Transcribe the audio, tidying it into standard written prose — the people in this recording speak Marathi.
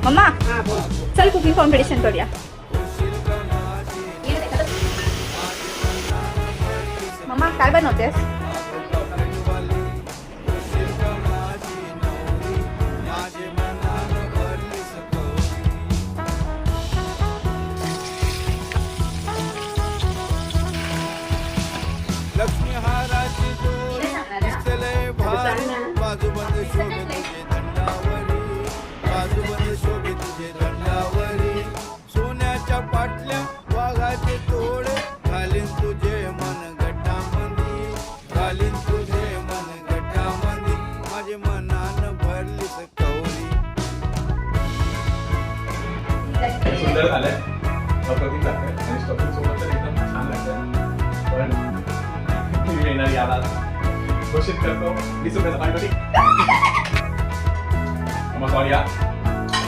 मम्मा चल कुकिंग कॉम्पिटिशन करूया. मम्मा काय बनवतेस? लक्ष्मी हाराची जोडी दिसतलय भारी बाजूबंद शोभे तुझे दंडावरी बाजूबंद शोभे तुझे दंडावरी सोन्याच्या पाटल्या वाघाचे तोडे घालीन तुझे मन गटामंदी घालीन तुझे मन गटामंदी माझे मनानं भरलीस कवरी. सुंदर झालंय, अप्रतिम लागतंय आणि स्टफिंग सोबत तर एकदम छान लागतंय. पण येणार याला घोषित करतो 20 रुपयाचा पाणीपट्टी. मग सॉरी या